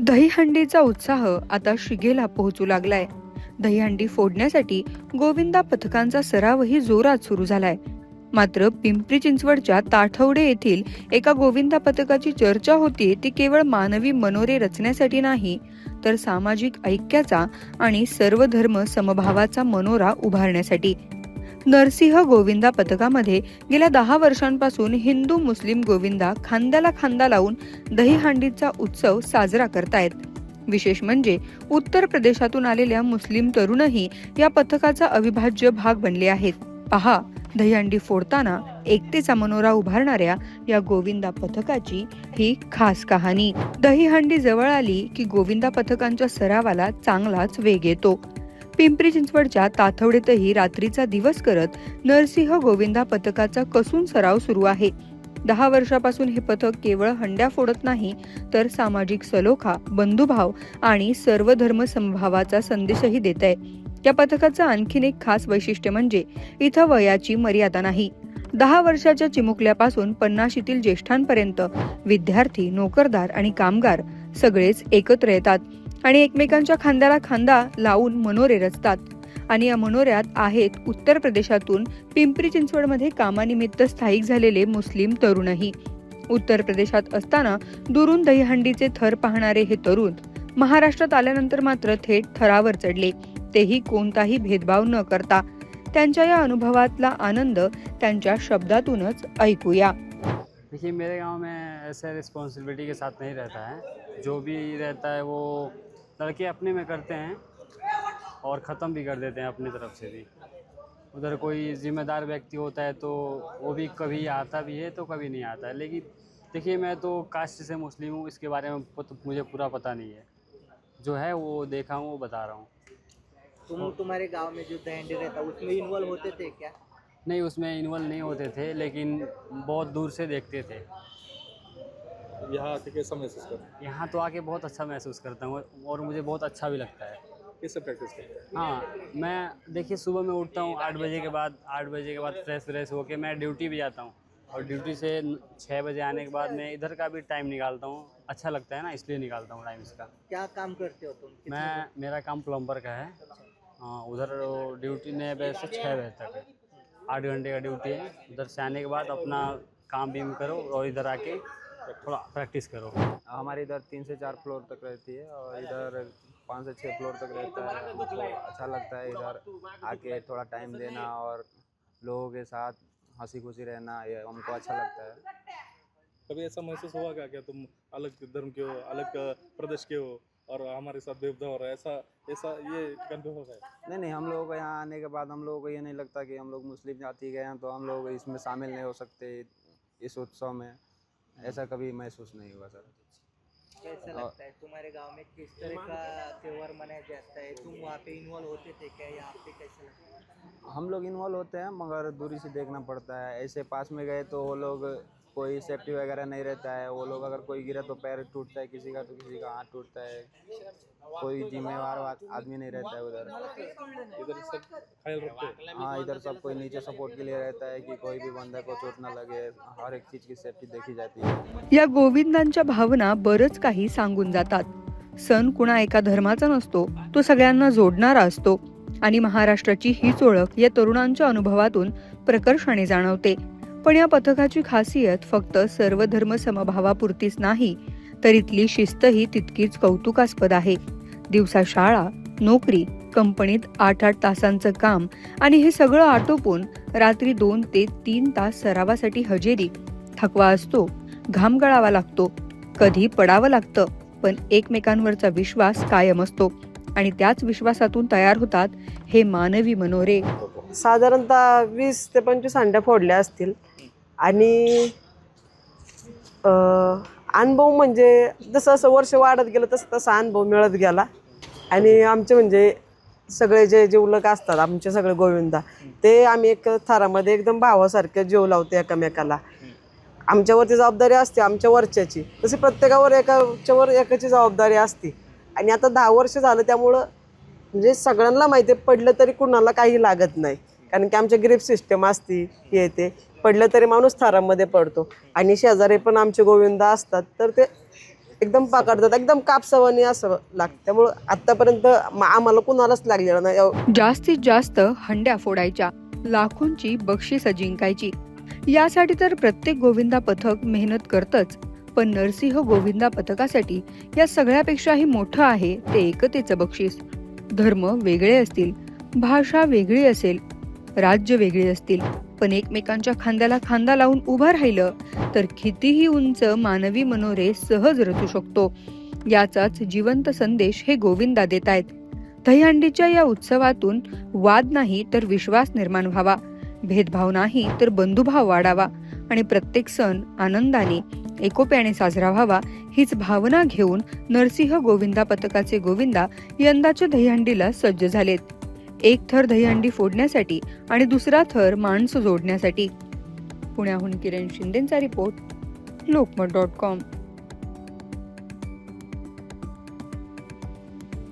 दहीहंडीचा उत्साह आता शिगेला पोहोचू लागलाय. दहीहंडी फोडण्यासाठी गोविंदा पथकांचा सरावही जोरात सुरू झालाय. मात्र पिंपरी चिंचवडच्या ताठवडे येथील एका गोविंदा पथकाची चर्चा होती ती केवळ मानवी मनोरे रचण्यासाठी नाही, तर सामाजिक ऐक्याचा आणि सर्व धर्म समभावाचा मनोरा उभारण्यासाठी. नरसिंह गोविंदा पथकामध्ये गेल्या 10 वर्षांपासून हिंदू मुस्लिम गोविंदा खांद्याला खांदा लावून दहीहंडीचा उत्सव साजरा करतायत. विशेष म्हणजे उत्तर प्रदेशातून आलेल्या मुस्लिम तरुणही या पथकाचा अविभाज्य भाग बनले आहेत. पहा दहीहंडी फोडताना एकतेचा मनोरा उभारणाऱ्या या गोविंदा पथकाची ही खास कहाणी. दहीहंडी जवळ आली की गोविंदा पथकांच्या सरावाला चांगलाच वेग येतो. पिंपरी चिंचवडच्या ताथवडेतही रात्रीचा दिवस करत नरसिंह गोविंदा पथकाचा कसून सराव सुरू आहे. 10 वर्षापासून हे पथक केवळ हंड्या फोडत नाही, तर सामाजिक सलोखा, बंधुभाव आणि सर्व धर्म समभावाचा संदेशही देत आहे. या पथकाचं आणखीन एक खास वैशिष्ट्य म्हणजे इथं वयाची मर्यादा नाही. 10 वर्षाच्या चिमुकल्यापासून 50शीतील ज्येष्ठांपर्यंत विद्यार्थी, नोकरदार आणि कामगार सगळेच एकत्र येतात आणि एकमेकांच्या खांद्याला खांदा लावून मनोरे रचतात. आणि या मनोऱ्यात आहेत उत्तर प्रदेशातून पिंपरी चिंचवडमध्ये कामानिमित्त स्थायिक झालेले मुस्लिम तरुणही. उत्तर प्रदेशात असताना दुरून दहीहंडीचे थर पाहणारे हे तरुण महाराष्ट्रात आल्यानंतर मात्र थेट थरावर चढले, तेही कोणताही भेदभाव न करता. त्यांच्या या अनुभवातला आनंद त्यांच्या शब्दातूनच ऐकूया. देखिए, मेरे गांव में ऐसे रिस्पॉन्सिबिलिटी के साथ नहीं रहता है. जो भी रहता है वो लड़के अपने में करते हैं और ख़त्म भी कर देते हैं अपनी तरफ से भी. उधर कोई जिम्मेदार व्यक्ति होता है तो वो भी कभी आता भी है तो कभी नहीं आता है. लेकिन देखिए, मैं तो कास्ट से मुस्लिम हूँ, इसके बारे में मुझे पूरा पता नहीं है. जो है वो देखा हूँ, वो बता रहा हूँ. तुम्हारे गांव में जो दहीहंडी रहता उसमें इन्वॉल्व होते थे क्या? नहीं, उसमें इन्वॉल्व नहीं होते थे, लेकिन बहुत दूर से देखते थे. यहाँ आके कैसा महसूस करते हैं? यहाँ तो आके बहुत अच्छा महसूस करता हूँ और मुझे बहुत अच्छा भी लगता है. कैसे प्रैक्टिस करते हैं? हाँ, मैं देखिए सुबह में उठता हूँ 8 बजे के बाद. 8 बजे के बाद फ्रेश होके मैं ड्यूटी भी जाता हूँ और ड्यूटी से 6 बजे आने के बाद मैं इधर का भी टाइम निकालता हूँ. अच्छा लगता है ना, इसलिए निकालता हूँ टाइम इसका. क्या काम करते हो तुम? मेरा काम प्लम्बर का है. हाँ, उधर ड्यूटी 9 बजे से 6 बजे तक है. 8 घंटे का ड्यूटी है. उधर से आने के बाद अपना काम भी करो और इधर आके थोड़ा प्रैक्टिस करो. हमारे इधर 3 से 4 फ्लोर तक रहती है और इधर 5 से 6 फ्लोर तक रहता है. तो अच्छा लगता है इधर आके थोड़ा टाइम देना और लोगों के साथ हंसी खुशी रहना, ये हमको अच्छा लगता है. कभी ऐसा महसूस हुआ क्या तुम अलग धर्म के हो, अलग प्रदेश के हो और हमारे साथ भेदभाव हो रहा है, ऐसा ये अनुभव है? नहीं, हम लोगों को यहाँ आने के बाद हम लोगों को ये नहीं लगता कि हम लोग मुस्लिम जाति के हैं तो हम लोग इसमें शामिल नहीं हो सकते इस उत्सव में. ऐसा कभी महसूस नहीं हुआ सर. कैसा लगता है तुम्हारे गांव में किस तरह का त्योहार मनाया जाता है? तुम वहाँ पे इन्वॉल्व होते थे क्या? यहाँ पे कैसा लगता है? हम लोग इन्वॉल्व होते हैं मगर दूरी से देखना पड़ता है. ऐसे पास में गए तो वो लोग कोई सेफ्टी वगैरह नहीं रहता है. वो लोग अगर कोई गिरा तो पैर टूटता है किसी का, तो किसी का हाथ टूटता है. कोई जिम्मेवार आदमी नहीं रहता है उधर. इधर सब ख्याल रखते हैं? हाँ, इधर सब कोई नीचे सपोर्ट के लिए रहता है कि कोई भी बंदे को चोट ना लगे. हर एक चीज़ की सेफ्टी देखी जाती है. या गोविंदांच्या भावना बरंच काही सांगून जातात. सण कुणा एका धर्माचा नसतो, तो सगळ्यांना जोडणारा असतो आणि महाराष्ट्राची हीच ओळख या तरुणांच्या अनुभवातून प्रकर्षाने जाणवते. पण या पथकाची खासियत फक्त सर्व धर्म समभावापुरतीच नाही, तर इथली शिस्तही तितकीच कौतुकास्पद आहे. दिवसा शाळा, नोकरी, कंपनीत 8-8 तासांचं काम आणि हे सगळं आटोपून रात्री 2 ते 3 तास सरावासाठी हजेरी. थकवा असतो, घाम गळावा लागतो, कधी पडावं लागतं, पण एकमेकांवरचा विश्वास कायम असतो आणि त्याच विश्वासातून तयार होतात हे मानवी मनोरे. साधारणतः 20 ते 25 हंड्या फोडल्या असतील आणि अनुभव म्हणजे जसं असं वर्ष वाढत गेलं तसं तसा अनुभव मिळत गेला. आणि आमचे म्हणजे सगळे जे जीवलग असतात आमचे सगळे गोविंदा, ते आम्ही एक थरामध्ये एकदम भावासारखे जीव लावतो एकमेकाला. आमच्यावरती जबाबदारी असते आमच्या वरच्याची, तशी प्रत्येकावर एकाच्यावर एकाची जबाबदारी असते. आणि आता 10 वर्ष झालं त्यामुळं म्हणजे सगळ्यांना माहिती पडलं तरी कुणाला काही लागत नाही. कारण की आमच्या ग्रीप सिस्टम असती, हे ते पडलं तरी माणूस थरामध्ये पडतो. आणि शेजारी पण आमचे गोविंदा असतात तर ते एकदम पकडतात, एकदम कापसावानी असं लागतं. त्यामुळं आतापर्यंत आम्हाला कुणालाच लागलेलं नाही. जास्तीत जास्त हंड्या फोडायच्या, लाखोंची बक्षिसं जिंकायची, यासाठी तर प्रत्येक गोविंदा पथक मेहनत करतच. पण नरसिंह गोविंदा पथकासाठी या सगळ्यापेक्षाही मोठं आहे ते एकतेचं बक्षीस. धर्म वेगळे असतील, भाषा वेगळी असेल, राज्य वेगळी असतील, पण एकमेकांच्या खांद्याला खांदा लावून उभं राहिलं तर कितीही उंच मानवी मनोरे सहज रचू शकतो. याचाच जिवंत संदेश हे गोविंदा देत आहेत. दहीहंडीच्या या उत्सवातून वाद नाही तर विश्वास निर्माण व्हावा, भेदभाव नाही तर बंधुभाव वाढावा आणि प्रत्येक सण आनंदाने एकोप्याने साजरा व्हावा, हीच भावना घेऊन नरसिंह गोविंदा पथकाचे गोविंदा यंदाच्या दहीहंडीला सज्ज झालेत. एक थर दहीहंडी फोडण्यासाठी आणि दुसरा थर माणसं जोडण्यासाठी. पुण्याहून किरण शिंदेचा रिपोर्ट, लोकमत.com.